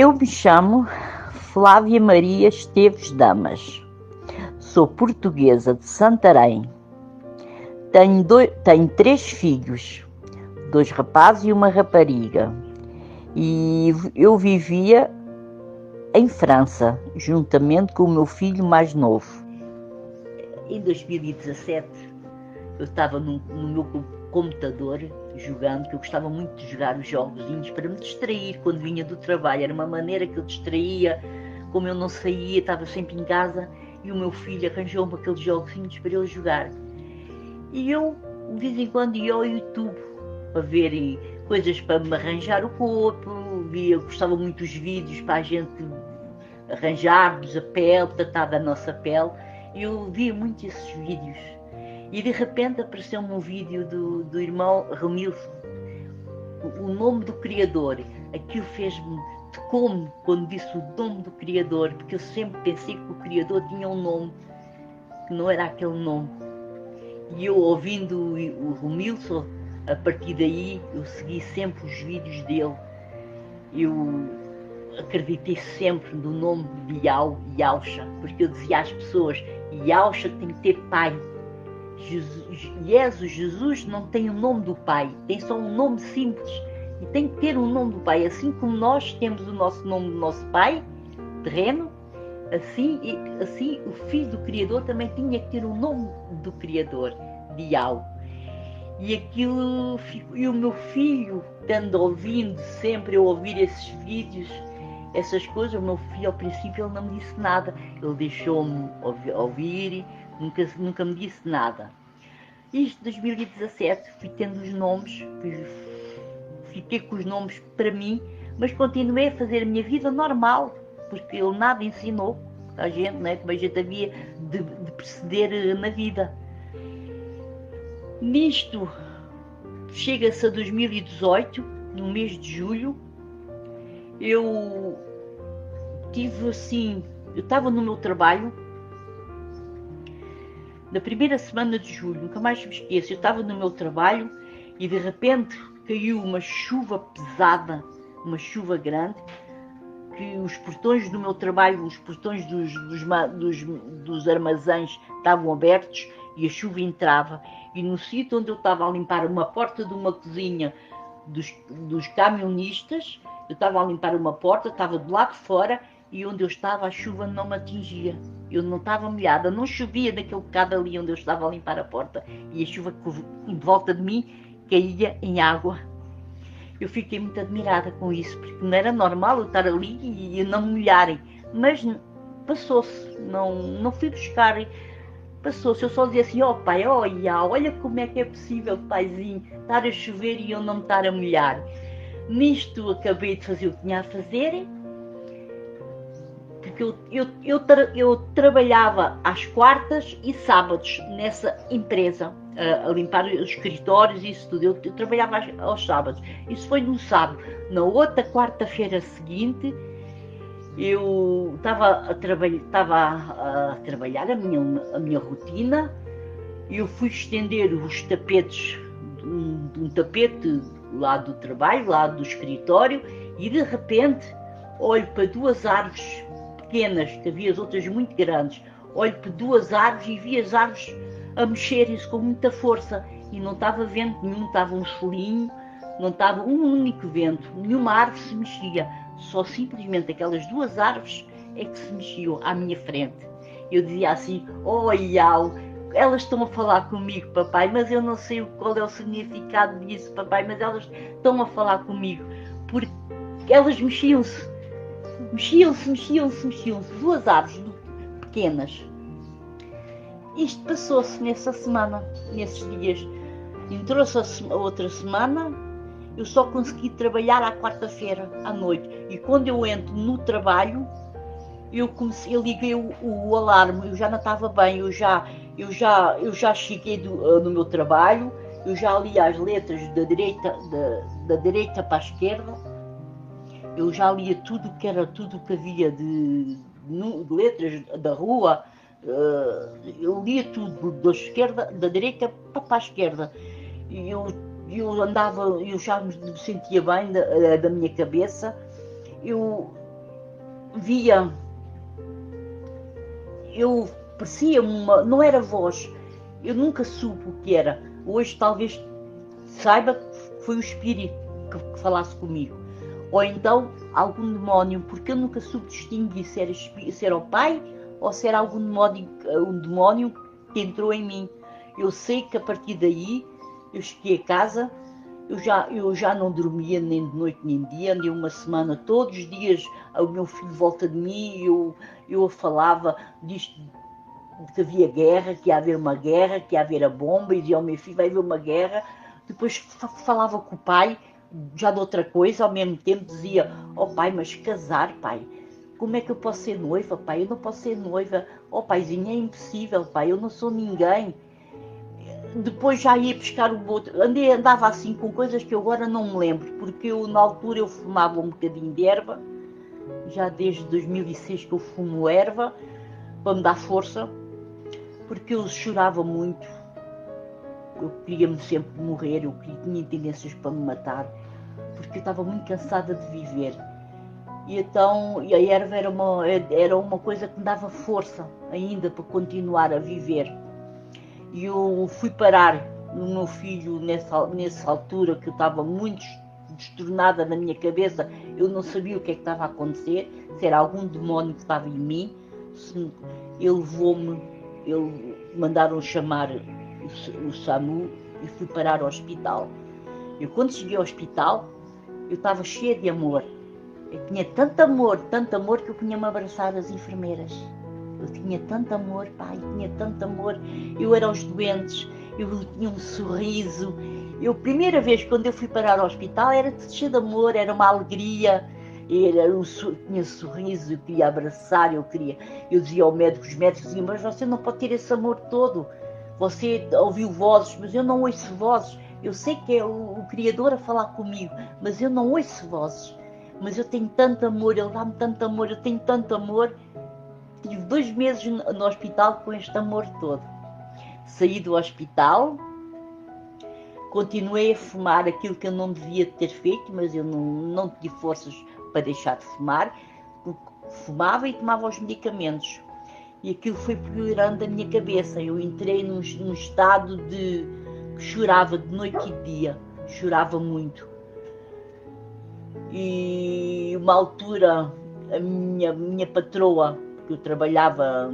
Eu me chamo Flávia Maria Esteves Damas, sou portuguesa de Santarém, tenho 3 filhos, 2 rapazes e uma rapariga, e eu vivia em França, juntamente com o meu filho mais novo. Em 2017, eu estava no meu computador jogando, que eu gostava muito de jogar os jogozinhos para me distrair quando vinha do trabalho. Era uma maneira que eu distraía, como eu não saía, estava sempre em casa, e o meu filho arranjou-me aqueles jogozinhos para eu jogar. E eu, de vez em quando, ia ao YouTube para ver coisas para me arranjar o corpo, eu gostava muito dos vídeos para a gente arranjarmos a pele, tratar da nossa pele. Eu via muito esses vídeos. E de repente apareceu-me um vídeo do irmão Romilson, o nome do Criador. Aquilo fez-me, tocou-me quando disse o nome do Criador, porque eu sempre pensei que o Criador tinha um nome, que não era aquele nome. E eu, ouvindo o Romilson, a partir daí eu segui sempre os vídeos dele. Eu acreditei sempre no nome de Yausha, porque eu dizia às pessoas: Yausha tem que ter pai. Jesus não tem o nome do pai, tem só um nome simples, e tem que ter o nome do pai. Assim como nós temos o nosso nome do nosso pai terreno, assim o filho do Criador também tinha que ter o nome do Criador, de Yau. E aquilo, e o meu filho, estando ouvindo sempre, eu ouvir esses vídeos, essas coisas, o meu filho ao princípio ele não me disse nada, ele deixou-me ouvir, nunca me disse nada. Isto, 2017, fui tendo os nomes, fiquei com os nomes para mim, mas continuei a fazer a minha vida normal, porque ele nada ensinou a gente, né, como a gente havia de proceder na vida. Nisto, chega-se a 2018, no mês de julho, eu tive assim, eu estava no meu trabalho, na primeira semana de julho, nunca mais me esqueço, eu estava no meu trabalho e de repente caiu uma chuva pesada, uma chuva grande, que os portões do meu trabalho, os portões dos armazéns estavam abertos e a chuva entrava, e no sítio onde eu estava a limpar uma porta de uma cozinha dos camionistas, eu estava a limpar uma porta, estava do lado de fora, e onde eu estava a chuva não me atingia. Eu não estava molhada, não chovia daquele bocado ali onde eu estava a limpar a porta, e a chuva de volta de mim caía em água. Eu fiquei muito admirada com isso, porque não era normal eu estar ali e não me molharem, mas passou-se, não fui buscar, passou-se. Eu só dizia assim: ó pai, olha como é que é possível, paizinho, estar a chover e eu não me estar a molhar. Nisto acabei de fazer o que tinha a fazer, porque eu trabalhava às quartas e sábados nessa empresa, a limpar os escritórios e isso tudo. Eu trabalhava aos sábados. Isso foi no sábado. Na outra quarta-feira seguinte, eu estava a trabalhar a minha rotina. Eu fui estender os tapetes, um tapete lá do trabalho, lá do escritório, e de repente olho para 2 árvores pequenas, que havia as outras muito grandes. Olho para 2 árvores e vi as árvores a mexerem-se com muita força, e não estava vento nenhum, estava um solinho, não estava um único vento, nenhuma árvore se mexia, só simplesmente aquelas 2 árvores é que se mexiam à minha frente. Eu dizia assim: oh Iau, elas estão a falar comigo, papai, mas eu não sei qual é o significado disso, papai, mas elas estão a falar comigo, porque elas mexiam-se, 2 árvores pequenas. Isto passou-se nessa semana, nesses dias. Entrou-se a outra semana, eu só consegui trabalhar à quarta-feira à noite, e quando eu entro no trabalho, eu liguei o alarme. Eu já não estava bem, eu já cheguei no meu trabalho, eu já li as letras da direita para a esquerda, eu já lia tudo que havia de letras da rua. Eu lia tudo da direita para a esquerda, e eu andava, eu já me sentia bem da minha cabeça. Eu via, eu parecia não era voz, eu nunca soube o que era. Hoje talvez saiba que foi o espírito que falasse comigo, ou então algum demónio, porque eu nunca soube distinguir se era o pai ou se era algum demónio que entrou em mim. Eu sei que a partir daí eu cheguei a casa, eu já não dormia nem de noite nem de dia, andei uma semana, todos os dias o meu filho de volta de mim, eu falava disto, que havia guerra, que ia haver uma guerra, que ia haver a bomba, e dizia ao meu filho, vai haver uma guerra. Depois falava com o pai, já de outra coisa, ao mesmo tempo dizia, oh pai, mas casar, pai, como é que eu posso ser noiva, pai? Eu não posso ser noiva. Oh paizinho, é impossível, pai, eu não sou ninguém. Depois já ia pescar o outro, andava assim com coisas que eu agora não me lembro, porque eu na altura eu fumava um bocadinho de erva, já desde 2006 que eu fumo erva, para me dar força, porque eu chorava muito, eu queria-me sempre morrer, eu tinha tendências para me matar, porque eu estava muito cansada de viver. E então a erva era uma coisa que me dava força ainda para continuar a viver. E eu fui parar no meu filho nessa altura, que eu estava muito destornada na minha cabeça, eu não sabia o que é que estava a acontecer, se era algum demónio que estava em mim. Ele levou-me, mandaram chamar o SAMU e fui parar ao hospital. Eu quando cheguei ao hospital, eu estava cheia de amor. Eu tinha tanto amor que eu punha-me abraçar as enfermeiras. Eu tinha tanto amor, pai, tinha tanto amor. Eu era aos doentes, eu tinha um sorriso. A primeira vez quando eu fui parar ao hospital era cheio de amor, era uma alegria. Eu tinha sorriso, eu queria abraçar, eu dizia ao médico, os médicos diziam, mas você não pode ter esse amor todo. Você ouviu vozes, mas eu não ouço vozes. Eu sei que é o Criador a falar comigo, mas eu não ouço vozes. Mas eu tenho tanto amor, ele dá-me tanto amor, eu tenho tanto amor. Tive 2 meses no hospital com este amor todo. Saí do hospital, continuei a fumar aquilo que eu não devia ter feito, mas eu não tive forças para deixar de fumar. Fumava e tomava os medicamentos. E aquilo foi piorando a minha cabeça. Eu entrei num estado de que chorava de noite e de dia. Chorava muito. E uma altura a minha patroa, que eu trabalhava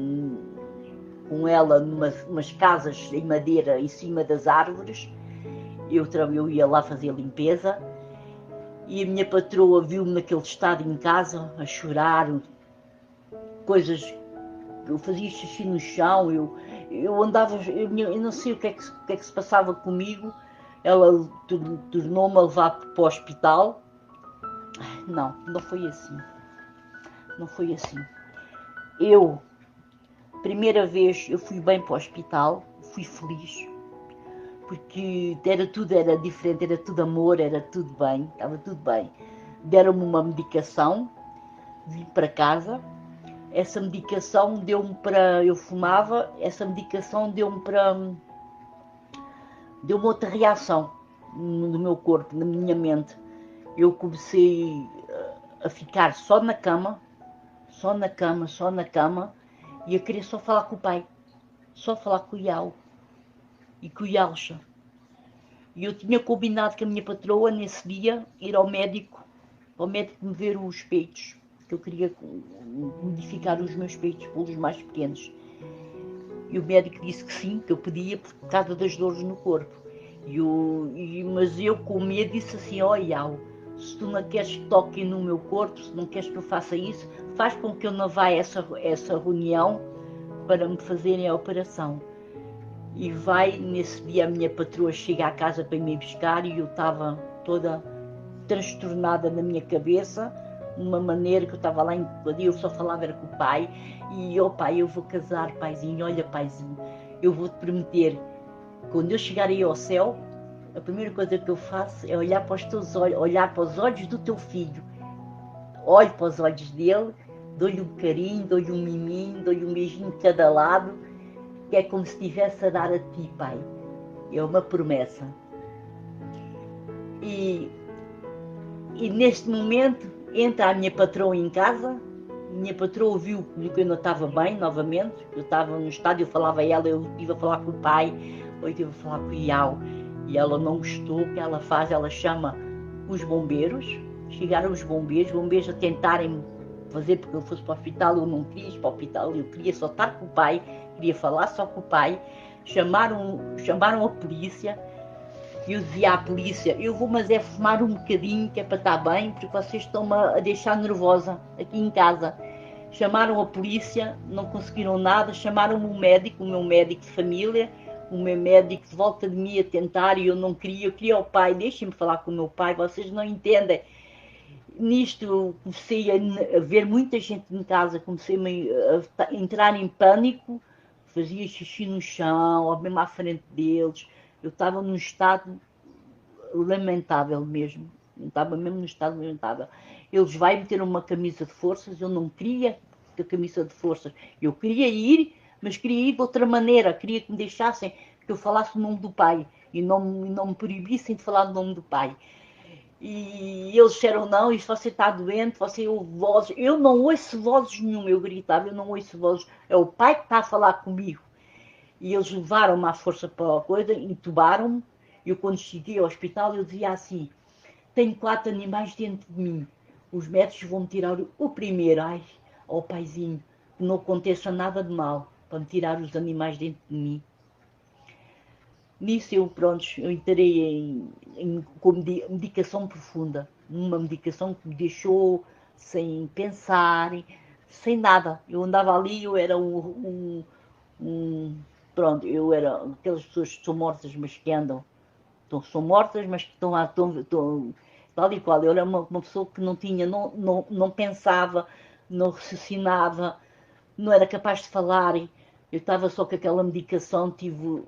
com ela numas casas em madeira em cima das árvores, eu ia lá fazer limpeza, e a minha patroa viu-me naquele estado em casa, a chorar, coisas, eu fazia xixi no chão, eu andava, eu não sei o que é que se passava comigo. Ela tornou-me a levar para o hospital. Não foi assim. Não foi assim. Primeira vez, eu fui bem para o hospital, fui feliz, porque era diferente, era tudo amor, era tudo bem, estava tudo bem. Deram-me uma medicação, vim para casa, essa medicação deu-me para, eu fumava, essa medicação deu-me outra reação no meu corpo, na minha mente. Eu comecei a ficar só na cama, e a querer só falar com o pai, só falar com o Iau e com o Yalcha. E eu tinha combinado com a minha patroa nesse dia ir ao médico me ver os peitos, que eu queria modificar os meus peitos, pô-los mais pequenos. E o médico disse que sim, que eu podia por causa das dores no corpo. Mas eu com medo disse assim, ó Iau, se tu não queres que toque no meu corpo, se não queres que eu faça isso, faz com que eu não vá a essa reunião para me fazerem a operação. E nesse dia a minha patroa chega à casa para me buscar e eu estava toda transtornada na minha cabeça, de uma maneira que eu estava lá eu só falava era com o pai, e pai, eu vou casar, paizinho, olha paizinho, eu vou-te prometer, quando eu chegar aí ao céu, a primeira coisa que eu faço é olhar para os teus olhos, olhar para os olhos do teu filho, olho para os olhos dele, dou-lhe um carinho, dou-lhe um miminho, dou-lhe um beijinho de cada lado, que é como se estivesse a dar a ti, pai. É uma promessa. E neste momento entra a minha patroa em casa Minha patroa viu que eu não estava bem, novamente. Eu estava no estádio, eu falava a ela, eu estive a falar com o pai, ou eu estive a falar com o Iau. E ela não gostou. O que ela faz? Ela chama os bombeiros. Chegaram os bombeiros a tentarem fazer, porque eu fosse para o hospital, eu não queria ir para o hospital, eu queria só estar com o pai, queria falar só com o pai. Chamaram a polícia. E eu dizia à polícia, eu vou mas é fumar um bocadinho, que é para estar bem, porque vocês estão-me a deixar nervosa aqui em casa. Chamaram a polícia, não conseguiram nada, chamaram o médico, o meu médico de família, o meu médico de volta de mim a tentar, e eu queria o pai, deixem-me falar com o meu pai, vocês não entendem. Nisto comecei a ver muita gente em casa, comecei a entrar em pânico, fazia xixi no chão, ou mesmo à frente deles. Eu estava num estado lamentável mesmo. Estava mesmo num estado lamentável. Eles vão meter uma camisa de forças. Eu não queria a camisa de forças. Eu queria ir, mas queria ir de outra maneira. Queria que me deixassem que eu falasse o nome do pai. E não me proibissem de falar o nome do pai. E eles disseram não, e se você está doente, você ouve vozes. Eu não ouço vozes nenhuma. Eu gritava, eu não ouço vozes. É o pai que está a falar comigo. E eles levaram-me à força para a coisa, entubaram-me. Eu, quando cheguei ao hospital, eu dizia assim, tenho 4 animais dentro de mim. Os médicos vão-me tirar o primeiro. Ai, ó paizinho, que não aconteça nada de mal, para me tirar os animais dentro de mim. Nisso eu entrei com medicação profunda. Uma medicação que me deixou sem pensar, sem nada. Eu andava ali, eu era pronto, eu era aquelas pessoas que são mortas, mas que andam. São mortas, mas que estão lá, tal e qual. Eu era uma pessoa que não tinha, não pensava, não raciocinava, não era capaz de falar. Eu estava só com aquela medicação, tive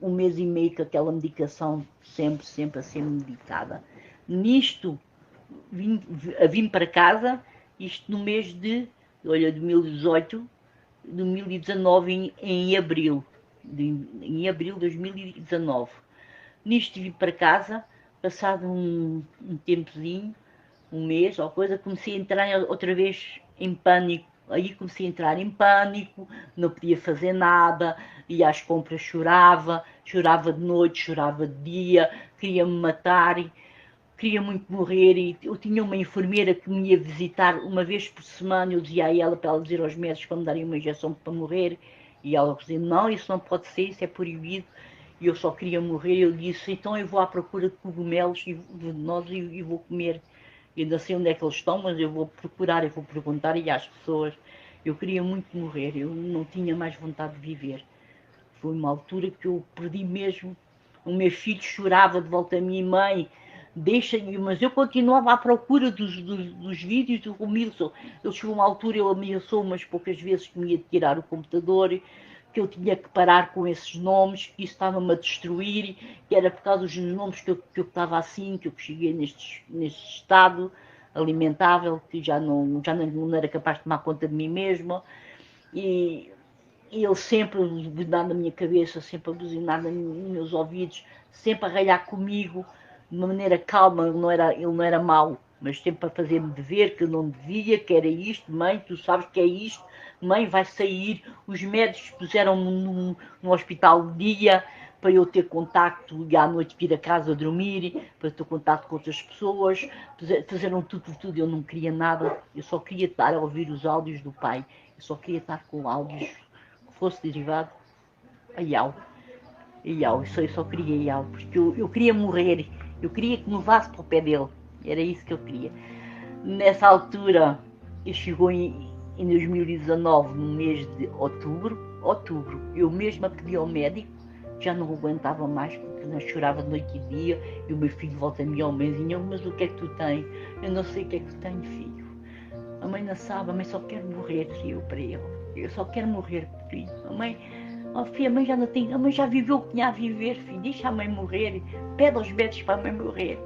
1 mês e meio com aquela medicação, sempre a ser medicada. Nisto, vim para casa, isto no mês de 2018, 2019, em abril. Em abril de 2019. Nisto vim para casa, passado um tempozinho, 1 mês ou coisa, comecei a entrar outra vez em pânico. Aí comecei a entrar em pânico, não podia fazer nada, ia às compras, chorava de noite, chorava de dia, queria-me matar, queria muito morrer. E eu tinha uma enfermeira que me ia visitar uma vez por semana. Eu dizia a ela para ela dizer aos médicos para me darem uma injeção para morrer, e ela dizia, não, isso não pode ser, isso é proibido. E eu só queria morrer. Eu disse, então eu vou à procura de cogumelos e venenosos e vou comer. Eu não sei onde é que eles estão, mas eu vou procurar, eu vou perguntar e às pessoas. Eu queria muito morrer, eu não tinha mais vontade de viver. Foi uma altura que eu perdi mesmo. O meu filho chorava de volta a minha mãe, deixa-me, mas eu continuava à procura dos vídeos do Romilson. Ele chegou a uma altura, ele ameaçou umas poucas vezes que me ia tirar o computador, que eu tinha que parar com esses nomes, que isso estava-me a destruir, que era por causa dos nomes que eu estava assim, que eu cheguei neste estado alimentável, que já não era capaz de tomar conta de mim mesma. E ele sempre a buzinar na minha cabeça, sempre a buzinar nos meus ouvidos, sempre a ralhar comigo, de uma maneira calma. Ele não era mau, mas sempre a fazer-me dever que eu não devia, que era isto. Mãe, tu sabes que é isto, mãe, vai sair. Os médicos puseram-me no hospital de dia para eu ter contacto e à noite vir a casa dormir, para ter contacto com outras pessoas. Fizeram tudo por tudo, eu não queria nada, eu só queria estar a ouvir os áudios do pai, eu só queria estar com áudios que fosse derivado a Iau. Eu só queria Iau, porque eu queria morrer, eu queria que me levasse para o pé dele, era isso que eu queria. Nessa altura, eu chegou em 2019, no mês de outubro, eu mesma pedi ao médico, já não aguentava mais, porque eu chorava de noite e dia, e o meu filho volta-me ao mãezinho, mas o que é que tu tens? Eu não sei o que é que tu tens, filho. A mãe não sabe, a mãe só quer morrer, disse eu para ele. Eu só quero morrer, filho. A mãe, filho, a mãe já não tem, a mãe já viveu o que tinha a viver, filho, deixa a mãe morrer, pede aos médicos para a mãe morrer.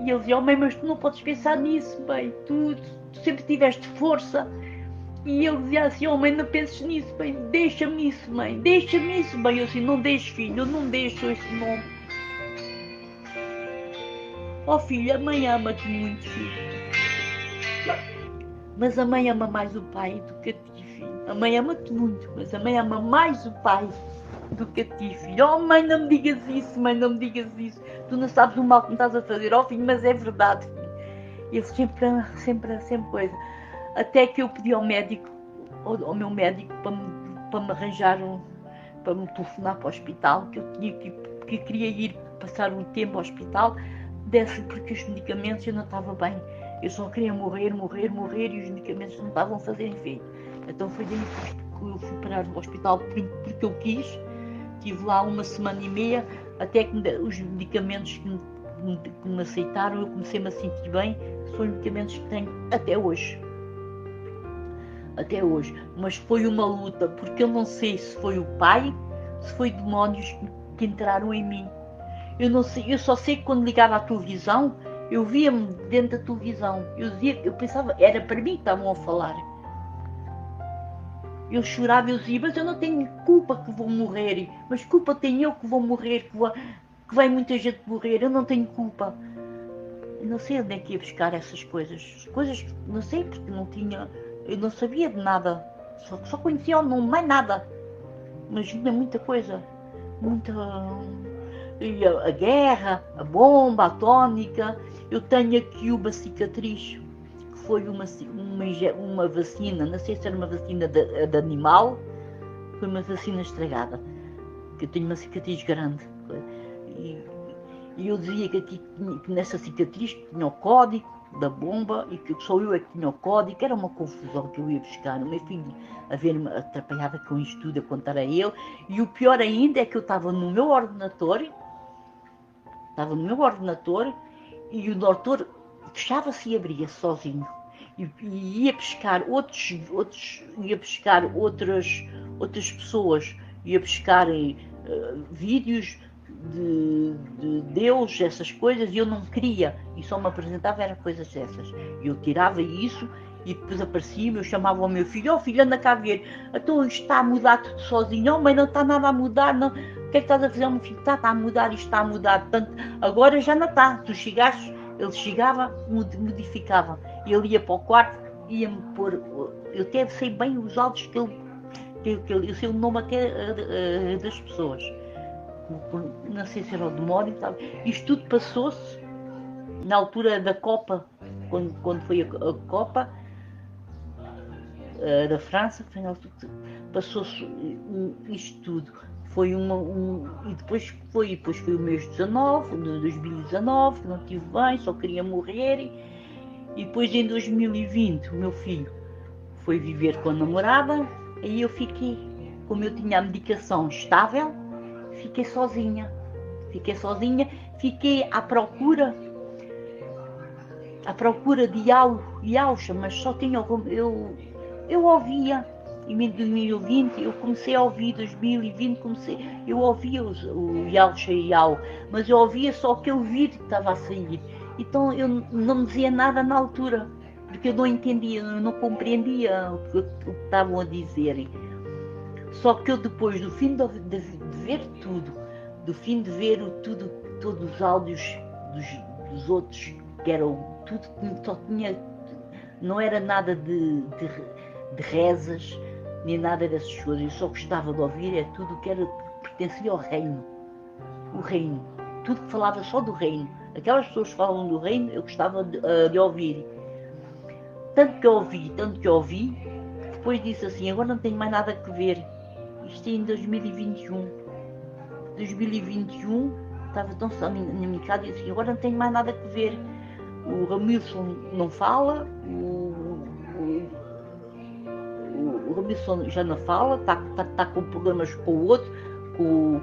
E ele dizia, mãe, mas tu não podes pensar nisso, bem, tu sempre tiveste força. E ele dizia assim, mãe, não penses nisso, bem, deixa-me isso, mãe, deixa-me isso, bem. Eu assim, não deixo, filho, eu não deixo esse nome. Filho, a mãe ama-te muito, filho. Mas a mãe ama mais o pai do que a ti, filho. A mãe ama-te muito, mas a mãe ama mais o pai do que a ti, filho. Oh, mãe, não me digas isso, mãe, não me digas isso. Tu não sabes o mal que me estás a fazer, oh, filho, mas é verdade, filho. E eu sempre coisa. Até que eu pedi ao médico, ao meu médico, para me arranjar para me telefonar para o hospital, que eu que queria ir passar um tempo ao hospital, porque os medicamentos eu não estava bem. Eu só queria morrer e os medicamentos não estavam a fazer efeito. Então foi daí que eu fui parar no hospital porque eu quis. Estive lá 1 semana e meia, até que os medicamentos que me aceitaram, eu comecei-me a sentir bem, são os medicamentos que tenho até hoje. Até hoje. Mas foi uma luta, porque eu não sei se foi o pai, se foi demónios que entraram em mim. Eu não sei, eu só sei que quando ligava à televisão, eu via-me dentro da televisão. Eu pensava, era para mim que estavam a falar. Eu chorava, eu dizia, mas eu não tenho culpa que vou morrer. Mas culpa tenho eu que vou morrer, que vai muita gente morrer. Eu não tenho culpa. Eu não sei onde é que ia buscar essas coisas. Coisas que não sei, porque não tinha... Eu não sabia de nada. Só conhecia o nome, mais nada. Mas ainda muita coisa. Muita... A guerra, a bomba atómica. Eu tenho aqui uma cicatriz, que foi uma vacina, não sei se era uma vacina de animal, foi uma vacina estragada, que eu tenho uma cicatriz grande. E eu dizia que nessa cicatriz tinha o código da bomba, e que só eu é que tinha o código, era uma confusão que eu ia buscar. O meu filho a ver-me atrapalhada com isto tudo, a contar a ele. E o pior ainda é que eu estava no meu ordenador, e o doutor fechava-se e abria sozinho. E ia buscar outras pessoas, ia buscar vídeos de Deus, essas coisas, e eu não queria, e só me apresentava era coisas dessas. Eu tirava isso e depois aparecia-me, eu chamava o meu filho, filho, anda cá a ver, então isto está a mudar tudo sozinho. Mãe, não está nada a mudar, não. O que é que estás a fazer? O meu filho, está a mudar, isto está a mudar, tanto, agora já não está. Tu chegaste, ele chegava, modificava, ele ia para o quarto, ia-me pôr, eu até sei bem os áudios que ele, eu sei o nome até das pessoas, não sei se era o demónio, sabe? Isto tudo passou-se na altura da Copa, quando foi a Copa da França, passou-se isto tudo. Foi e depois foi o mês 19, de 2019, que não estive bem, só queria morrer. E depois em 2020 o meu filho foi viver com a namorada, aí eu fiquei, como eu tinha a medicação estável, fiquei sozinha, fiquei à procura de Iaucha, mas só tinha, eu ouvia. Em 2020 eu comecei a ouvir, 2020 eu ouvia o Iaucha e Iau, mas eu ouvia só aquele vídeo que estava a sair. Então eu não me dizia nada na altura, porque eu não entendia, eu não compreendia o que estavam a dizer. Só que eu depois, do fim de ver tudo, todos os áudios dos outros, que eram tudo, só tinha, não era nada de rezas, nem nada dessas coisas. Eu só gostava de ouvir tudo que pertencia ao reino. O reino. Tudo que falava só do reino. Aquelas pessoas que falam do reino, eu gostava de ouvir. Tanto que ouvi, depois disse assim, agora não tenho mais nada a ver. Isto é em 2021. 2021, estava tão só na minha casa e disse, agora não tenho mais nada a ver. O Ramilson não fala, o Ramilson já não fala, está com problemas com o outro, com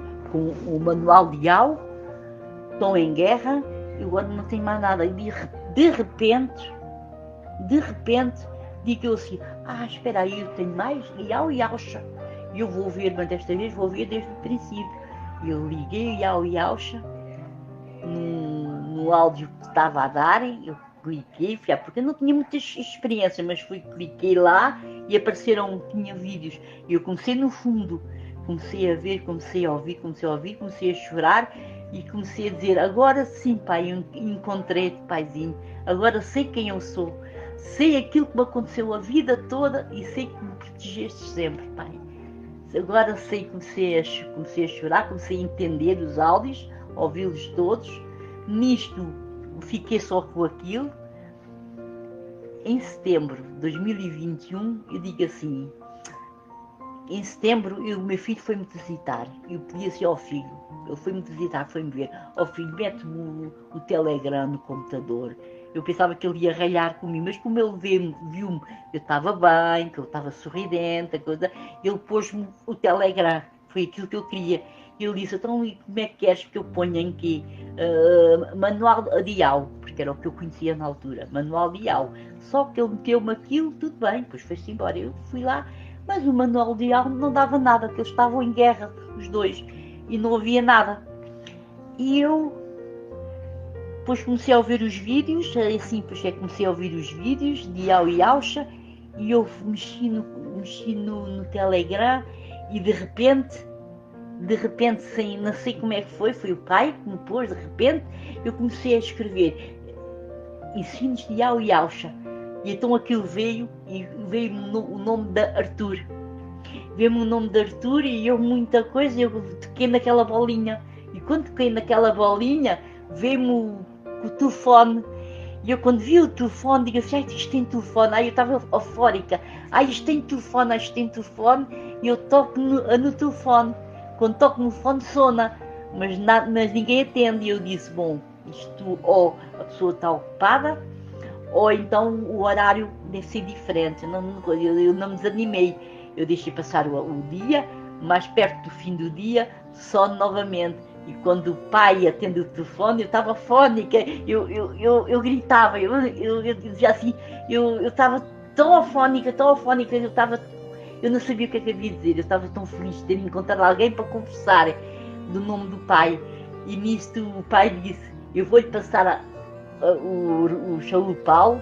o Manuel Dial, estão em guerra, e agora não tem mais nada. E de repente, digo eu assim, espera aí, eu tenho mais, Iau e Iaucha. E eu vou ver, mas desta vez vou ver desde o princípio. Eu liguei Iau e Iaucha, no áudio que estava a dar, eu cliquei, porque eu não tinha muita experiência, mas cliquei lá e tinha vídeos. E eu comecei no fundo, comecei a ver, comecei a ouvir, comecei a chorar e comecei a dizer, agora sim, pai, eu encontrei-te, paizinho, agora sei quem eu sou, sei aquilo que me aconteceu a vida toda e sei que me protegeste sempre, Pai. Agora sei, comecei a chorar, comecei a entender os áudios, ouvi-los todos. Nisto fiquei só com aquilo. Em setembro de 2021, eu digo assim, em setembro o meu filho foi-me visitar, eu pedi assim ao filho, ele foi-me visitar, foi-me ver, ó filho, mete-me o Telegram no computador. Eu pensava que ele ia ralhar comigo, mas como ele viu-me, eu estava bem, que eu estava sorridente, a coisa, ele pôs-me o Telegram, foi aquilo que eu queria. E ele disse, então como é que queres que eu ponha em quê? Manual de IAU, porque era o que eu conhecia na altura, manual de IAU. Só que ele meteu-me aquilo, tudo bem, depois foi-se embora, eu fui lá, mas o manual de IAU não dava nada, porque eles estavam em guerra, os dois, e não havia nada. E eu depois comecei a ouvir os vídeos, assim, depois comecei a ouvir os vídeos de IAU e Aucha, e eu mexi no Telegram, e de repente, sem, não sei como é que foi o pai que me pôs, de repente, eu comecei a escrever ensinos de IAU e Aucha, e então aquilo veio o nome de Arthur. Veio-me o nome de Arthur e eu muita coisa, eu toquei naquela bolinha. E quando toquei naquela bolinha, veio-me o telefone. E eu quando vi o telefone, digo assim, isto tem telefone. Aí eu estava eufórica. Isto tem telefone, isto tem telefone. E eu toco no telefone. Quando toco no telefone, sona. Mas ninguém atende. E eu disse, bom, isto ou a pessoa está ocupada, ou então o horário deve ser diferente. Eu não me desanimei. Eu deixei passar o dia, mais perto do fim do dia, só novamente. E quando o pai atende o telefone, eu estava fónica, eu gritava, eu dizia assim, eu estava tão afónica, eu não sabia o que havia de dizer, eu estava tão feliz de ter encontrado alguém para conversar do nome do pai. E nisto o pai disse, eu vou-lhe passar o Shaul Paulo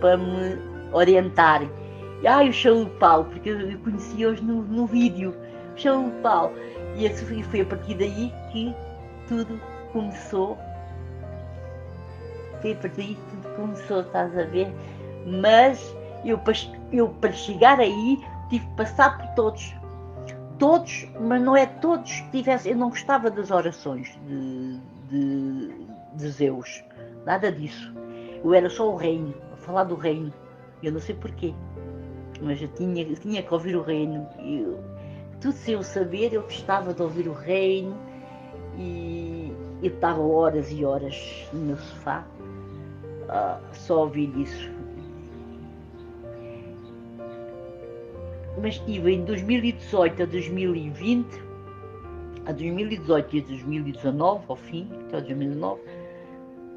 para me orientar. O Shaul Paulo, porque eu conhecia-os no vídeo, o Shaul Paulo. E foi a partir daí que tudo começou. Foi a partir daí que tudo começou, estás a ver? Mas eu para chegar aí tive que passar por todos. Todos, mas não é todos que tivessem. Eu não gostava das orações de Zeus, nada disso. Eu era só o reino, a falar do reino. Eu não sei porquê, mas eu tinha que ouvir o reino. Tudo sem eu saber, eu gostava de ouvir o reino e eu estava horas e horas no meu sofá só a ouvir isso. Mas tive em 2018 a 2020, a 2018 e a 2019, ao fim, até 2019,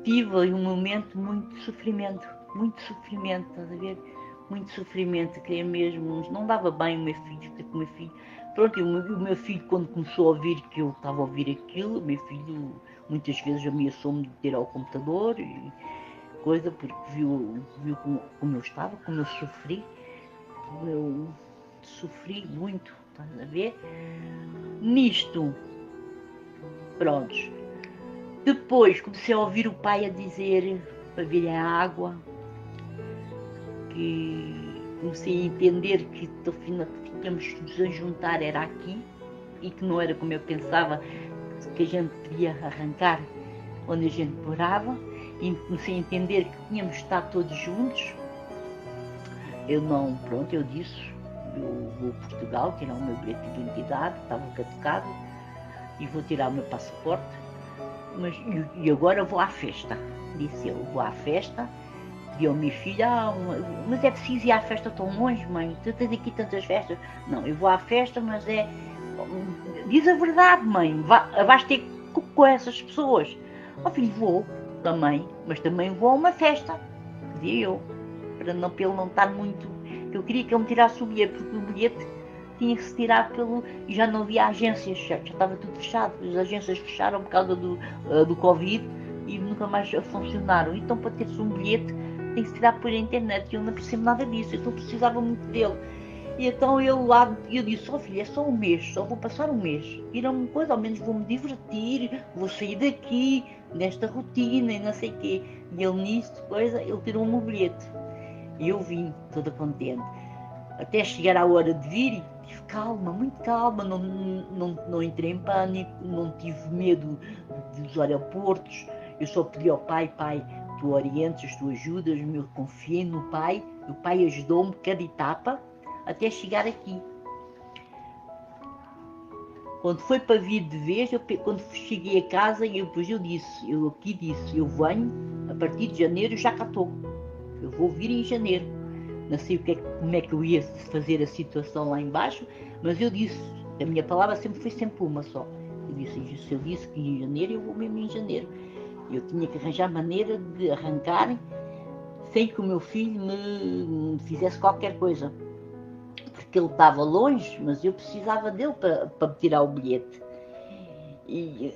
tive um momento muito sofrimento, estás a ver? Muito sofrimento, queria mesmo, não dava bem o meu filho, ficar com o meu filho. Pronto, o meu filho, quando começou a ouvir que eu estava a ouvir aquilo, o meu filho muitas vezes ameaçou-me de ter ao computador e coisa, porque viu como eu estava, como eu sofri. Eu sofri muito, estás a ver? Nisto, prontos. Depois comecei a ouvir o pai a dizer para vir a água, que comecei a entender que tínhamos que nos ajuntar era aqui e que não era como eu pensava, que a gente podia arrancar onde a gente morava, e comecei a entender que tínhamos que estar todos juntos. Eu disse, eu vou a Portugal tirar o meu bilhete de identidade, estava caducado, e vou tirar o meu passaporte, e agora vou à festa. Disse eu, vou à festa. E a minha filha, mas é preciso ir à festa tão longe, mãe? Tu tens aqui tantas festas. Não, eu vou à festa, mas diz a verdade, mãe, vais ter com essas pessoas. Filho, vou também, mas também vou a uma festa, dizia eu, para ele não estar muito. Eu queria que ele me tirasse o bilhete, porque o bilhete tinha que se tirar e já não havia agências, já estava tudo fechado. As agências fecharam por causa do Covid e nunca mais funcionaram. Então, para ter-se um bilhete, tem que se tirar por internet, e eu não percebo nada disso, então precisava muito dele. E então eu disse, filho, é só um mês, só vou passar um mês, tira-me uma coisa, ao menos vou-me divertir, vou sair daqui, nesta rotina e não sei o quê. E ele nisso, ele tirou-me o bilhete. E eu vim, toda contente. Até chegar à hora de vir, e tive calma, muito calma, não entrei em pânico, não tive medo dos aeroportos. Eu só pedi ao pai, pai, tu orientas, tu ajudas, eu confiei no pai, o pai ajudou-me cada etapa até chegar aqui. Quando foi para vir de vez, quando cheguei a casa, eu disse, eu venho, a partir de janeiro já cá estou. Eu vou vir em janeiro. Não sei como é que eu ia fazer a situação lá embaixo, mas eu disse, a minha palavra sempre foi sempre uma só. Eu disse que em janeiro, eu vou mesmo em janeiro. Eu tinha que arranjar maneira de arrancar sem que o meu filho me fizesse qualquer coisa. Porque ele estava longe, mas eu precisava dele para me tirar o bilhete. E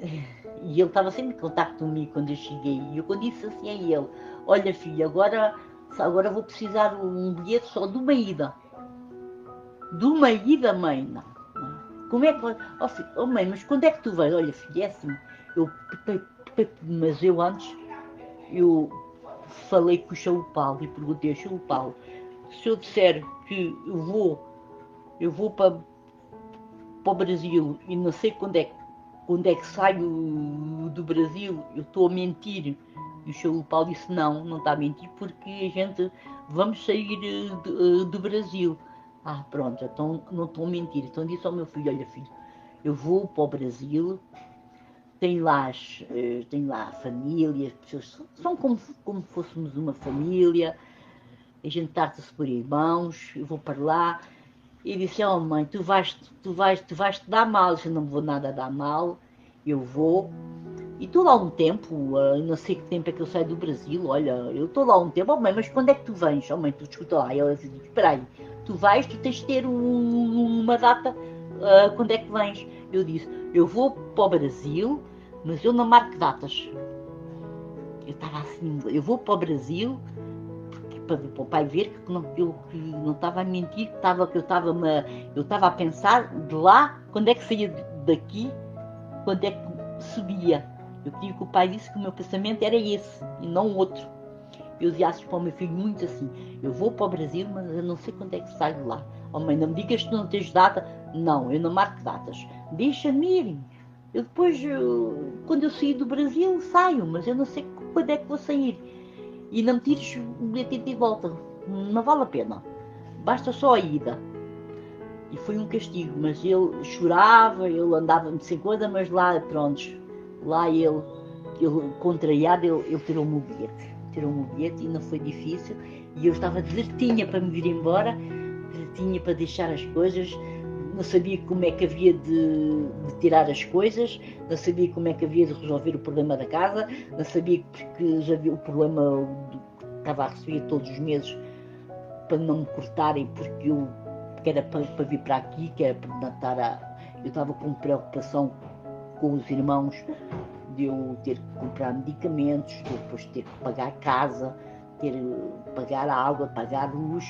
ele estava sempre em contato comigo quando eu cheguei. E eu disse assim a ele, olha filho, agora vou precisar de um bilhete só de uma ida. De uma ida, mãe? Não. Como é que... Oh mãe, mas quando é que tu vais? Olha filho, é assim, mas eu antes, eu falei com o São Paulo e perguntei ao São Paulo, se eu disser que eu vou para o Brasil e não sei quando é que saio do Brasil, eu estou a mentir. E o São Paulo disse, não está a mentir, porque a gente vamos sair do Brasil. Ah, pronto, então não estou a mentir. Então disse ao meu filho, olha filho, eu vou para o Brasil, tem lá a família, as pessoas são como fôssemos uma família, a gente trata-se por irmãos, eu vou para lá. E disse, oh mãe, tu vais te dar mal. Eu disse, não vou nada dar mal, eu vou. E estou lá um tempo, não sei que tempo é que eu saio do Brasil, olha, eu estou lá um tempo, oh mãe, mas quando é que tu vens? Oh mãe, tu escuta lá. E ela disse, espera aí, tu tens de ter uma data, quando é que vens? Eu disse, eu vou para o Brasil, mas eu não marco datas. Eu estava assim, eu vou para o Brasil, para o pai ver que eu não estava a mentir, que eu estava a pensar de lá, quando é que saía daqui, quando é que subia. Eu queria que o pai disse que o meu pensamento era esse e não outro. Eu dizia para o meu filho muito assim, eu vou para o Brasil, mas eu não sei quando é que saio de lá. Oh mãe, não me digas que tu não tens data. Não, eu não marco datas. Deixa-me ir. Eu depois, quando eu sair do Brasil, saio, mas eu não sei quando é que vou sair. E não me tires o bilhete de volta, não vale a pena, basta só a ida. E foi um castigo, mas ele chorava, ele andava-me sem coisa, mas lá, pronto, lá ele contrariado, ele tirou-me o bilhete e não foi difícil. E eu estava desertinha para me vir embora, desertinha para deixar as coisas, não sabia como é que havia de tirar as coisas, não sabia como é que havia de resolver o problema da casa, não sabia que já havia o problema que estava a receber todos os meses para não me cortarem, porque era para vir para aqui, que era para natar eu estava com preocupação com os irmãos, de eu ter que comprar medicamentos, depois ter que pagar a casa, pagar a água, pagar a luz,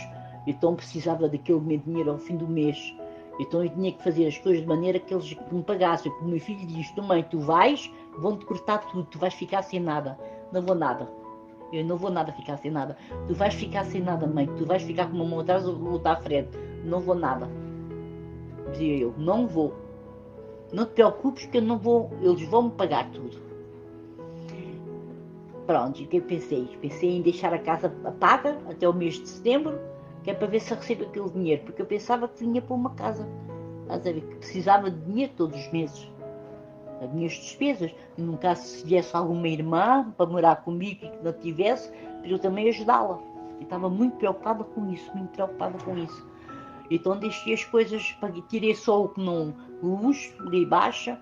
então precisava daquele meu dinheiro ao fim do mês. Então eu tinha que fazer as coisas de maneira que eles me pagassem. O meu filho diz, mãe, tu vais, vão-te cortar tudo, tu vais ficar sem nada. Não vou nada. Eu não vou nada ficar sem nada. Tu vais ficar sem nada, mãe. Tu vais ficar com uma mão atrás ou outra à frente. Não vou nada. Dizia eu, não vou. Não te preocupes que eu não vou, eles vão me pagar tudo. Pronto, o que eu pensei? Pensei em deixar a casa paga até o mês de setembro, que é para ver se eu recebo aquele dinheiro, porque eu pensava que vinha para uma casa, estás a ver, que precisava de dinheiro todos os meses, as minhas despesas, no caso se viesse alguma irmã para morar comigo e que não tivesse, para eu também ajudá-la. Eu estava muito preocupada com isso, Então deixei as coisas, tirei só o que não, luz de baixa,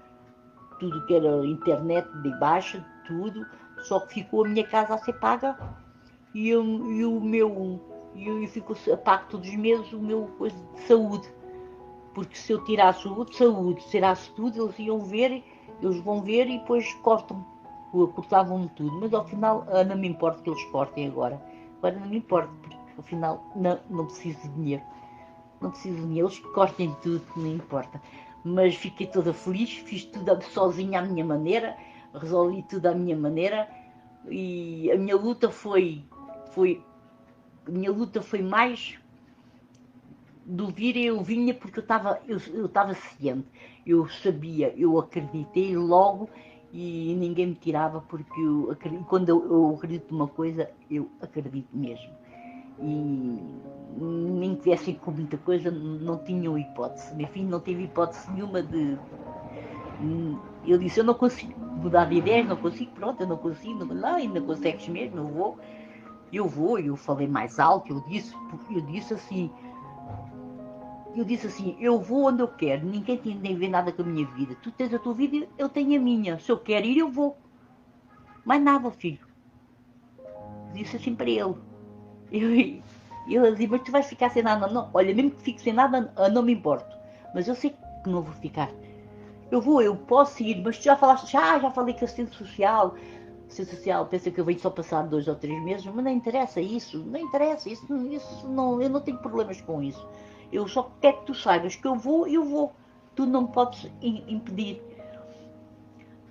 tudo que era internet de baixa, tudo, só que ficou a minha casa a ser paga e ficou pago todos os meses o meu coisa de saúde, porque se eu tirasse o de saúde, tirasse tudo, eles vão ver e depois cortavam-me tudo, mas ao final não me importa que eles cortem agora não me importa, porque ao final não preciso de dinheiro, eles cortem tudo, não importa, mas fiquei toda feliz, fiz tudo sozinha à minha maneira, resolvi tudo à minha maneira e a minha luta foi minha luta foi mais do vir eu vinha porque eu estava ciente, eu sabia, eu acreditei logo e ninguém me tirava porque quando eu acredito numa coisa, eu acredito mesmo. E nem tivessem com muita coisa, não tinham hipótese. Meu filho não teve hipótese nenhuma de. Eu disse, eu não consigo mudar de ideias, não consigo, pronto, eu não consigo, não, ainda consegues mesmo, eu vou, eu falei mais alto, eu disse assim, eu vou onde eu quero, ninguém tem nem ver nada com a minha vida. Tu tens a tua vida, eu tenho a minha. Se eu quero ir, eu vou. Mais nada, filho. Disse assim para ele. Eu disse, mas tu vais ficar sem nada? Não, olha, mesmo que fique sem nada, não me importo. Mas eu sei que não vou ficar. Eu posso ir, mas tu já falaste, já falei que assistente social, pensa que eu venho só passar 2 ou 3 meses, mas não interessa isso, não, eu não tenho problemas com isso. Eu só quero que tu saibas que eu vou. Tu não me podes impedir.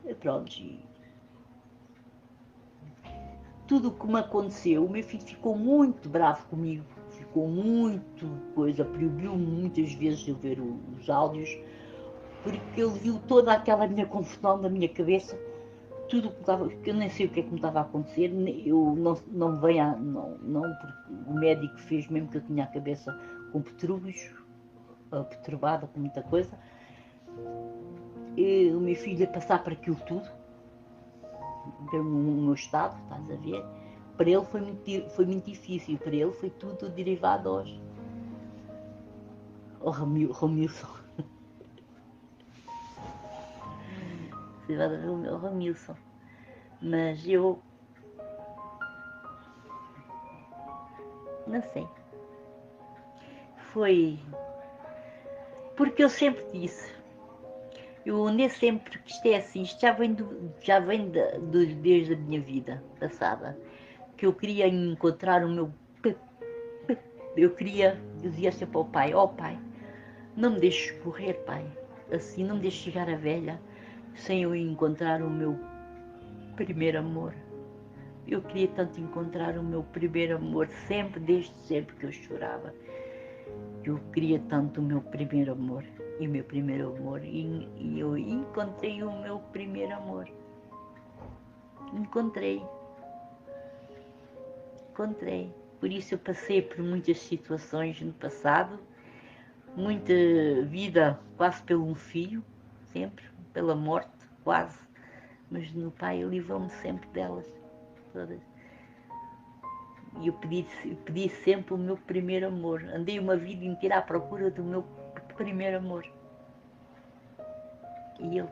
E pronto, tudo o que me aconteceu, o meu filho ficou muito bravo comigo, ficou muito coisa, proibiu-me muitas vezes eu ver os áudios, porque ele viu toda aquela minha confusão na minha cabeça, tudo que estava, que eu nem sei o que é que me estava a acontecer, eu não me venho porque o médico fez mesmo que eu tinha a cabeça com perturbos, perturbada com muita coisa, e o meu filho ia passar por aquilo tudo, no meu estado, estás a ver? Para ele foi muito difícil, para ele foi tudo derivado aos Romilson. Derivado ao Romilson. Mas eu não sei. Foi porque eu sempre disse, eu nem sempre que isto é assim, isto já vem desde a minha vida passada, que eu queria encontrar o meu. Eu dizia sempre ao pai, pai, não me deixes morrer, pai, assim, não me deixes chegar a velha sem eu encontrar o meu primeiro amor. Eu queria tanto encontrar o meu primeiro amor, desde sempre que eu chorava. Eu queria tanto o meu primeiro amor, e eu encontrei o meu primeiro amor. Encontrei. Por isso eu passei por muitas situações no passado, muita vida quase pelo um filho, sempre, pela morte, quase. Mas no pai livrou-me sempre delas, todas. E eu pedi sempre o meu primeiro amor. Andei uma vida inteira à procura do meu primeiro amor. E ele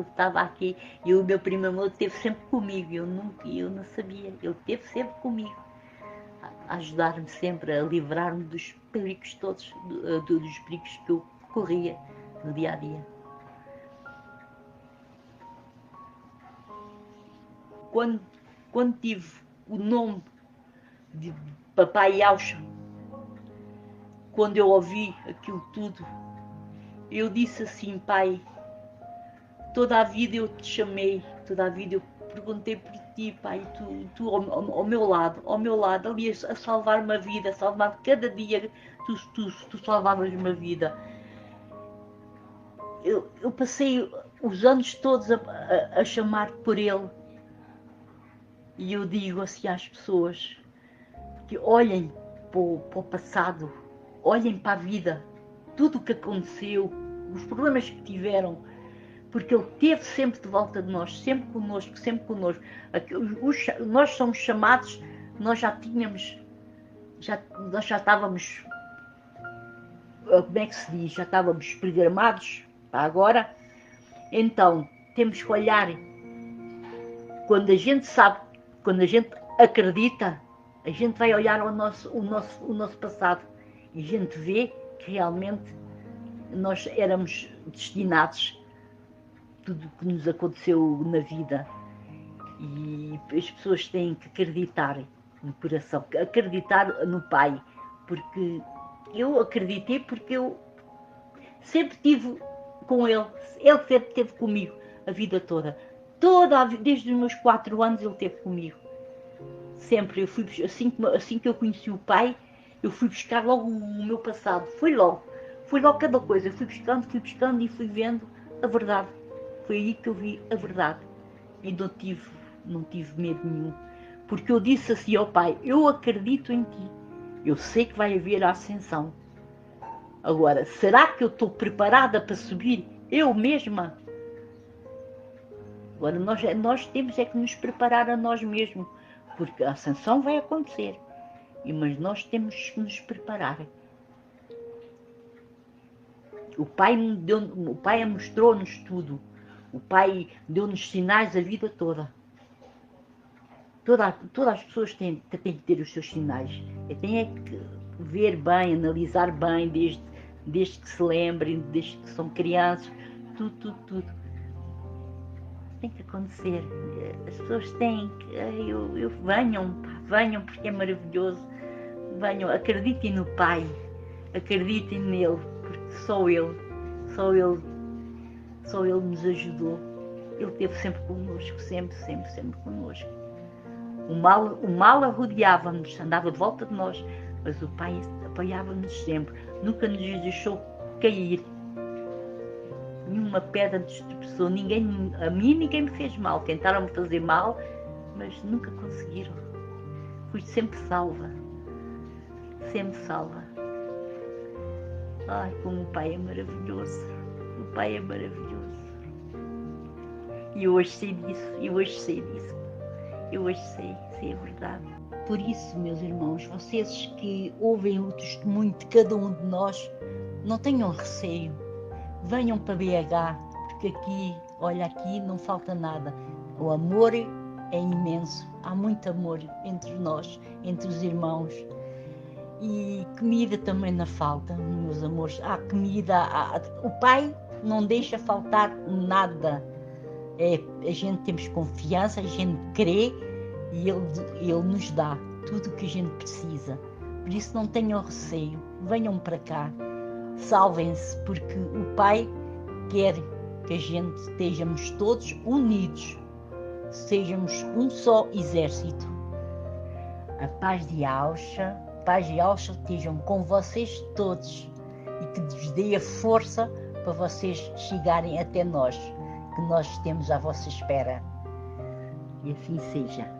estava aqui. E o meu primeiro amor esteve sempre comigo. Eu não sabia. Ele esteve sempre comigo. A ajudar-me sempre, a livrar-me dos perigos todos, dos perigos que eu corria no dia a dia. Quando tive o nome de Papai Yaucha, quando eu ouvi aquilo tudo, eu disse assim, pai, toda a vida eu te chamei, toda a vida eu perguntei por ti, pai, tu ao meu lado, ali a salvar uma vida, a salvar cada dia, tu salvavas uma vida. Eu passei os anos todos a chamar por ele. E eu digo assim às pessoas que olhem para o passado, olhem para a vida, tudo o que aconteceu, os problemas que tiveram, porque ele esteve sempre de volta de nós, sempre connosco. Nós somos chamados, nós já estávamos, como é que se diz, já estávamos programados para agora. Então, temos que olhar, quando a gente sabe, quando a gente acredita, a gente vai olhar o nosso passado e a gente vê que realmente nós éramos destinados tudo o que nos aconteceu na vida. E as pessoas têm que acreditar no coração, acreditar no Pai, porque eu acreditei, porque eu sempre estive com ele sempre esteve comigo a vida toda. Desde os meus 4 anos ele esteve comigo. Sempre. Eu fui, assim que eu conheci o Pai, eu fui buscar logo o meu passado. Foi logo cada coisa. Eu fui buscando e fui vendo a verdade. Foi aí que eu vi a verdade. E não tive medo nenhum. Porque eu disse assim ao Pai, eu acredito em Ti. Eu sei que vai haver a ascensão. Agora, será que eu estou preparada para subir? Eu mesma? Agora, nós temos é que nos preparar a nós mesmos. Porque a ascensão vai acontecer. Mas nós temos que nos preparar. O Pai mostrou-nos tudo. O Pai deu-nos sinais a vida toda. Todas as pessoas têm que ter os seus sinais. Têm que ver bem, analisar bem, desde que se lembrem, desde que são crianças. Tudo. Tem que acontecer. As pessoas têm que... venham porque é maravilhoso. Venham, acreditem no Pai. Acreditem nele, porque só Ele nos ajudou. Ele esteve sempre connosco, sempre connosco. O mal arrodeava-nos, andava de volta de nós, mas o Pai apoiava-nos sempre, nunca nos deixou cair. Nenhuma pedra nos tropeçou, a mim ninguém me fez mal, tentaram me fazer mal, mas nunca conseguiram. Fui sempre salva. Ai, como o Pai é maravilhoso. O Pai é maravilhoso. E eu hoje sei disso. Eu hoje sei a verdade. Por isso, meus irmãos, vocês que ouvem o testemunho de cada um de nós, não tenham receio. Venham para BH, porque aqui não falta nada. O amor é imenso. Há muito amor entre nós, entre os irmãos. E comida também não falta, meus amores. Há comida, o Pai não deixa faltar nada. A gente temos confiança, a gente crê e Ele nos dá tudo o que a gente precisa. Por isso não tenham receio, venham para cá, salvem-se, porque o Pai quer que a gente estejamos todos unidos, sejamos um só exército. A paz de Auxa estejam com vocês todos e que vos dê a força para vocês chegarem até nós, que nós estamos à vossa espera. E assim seja.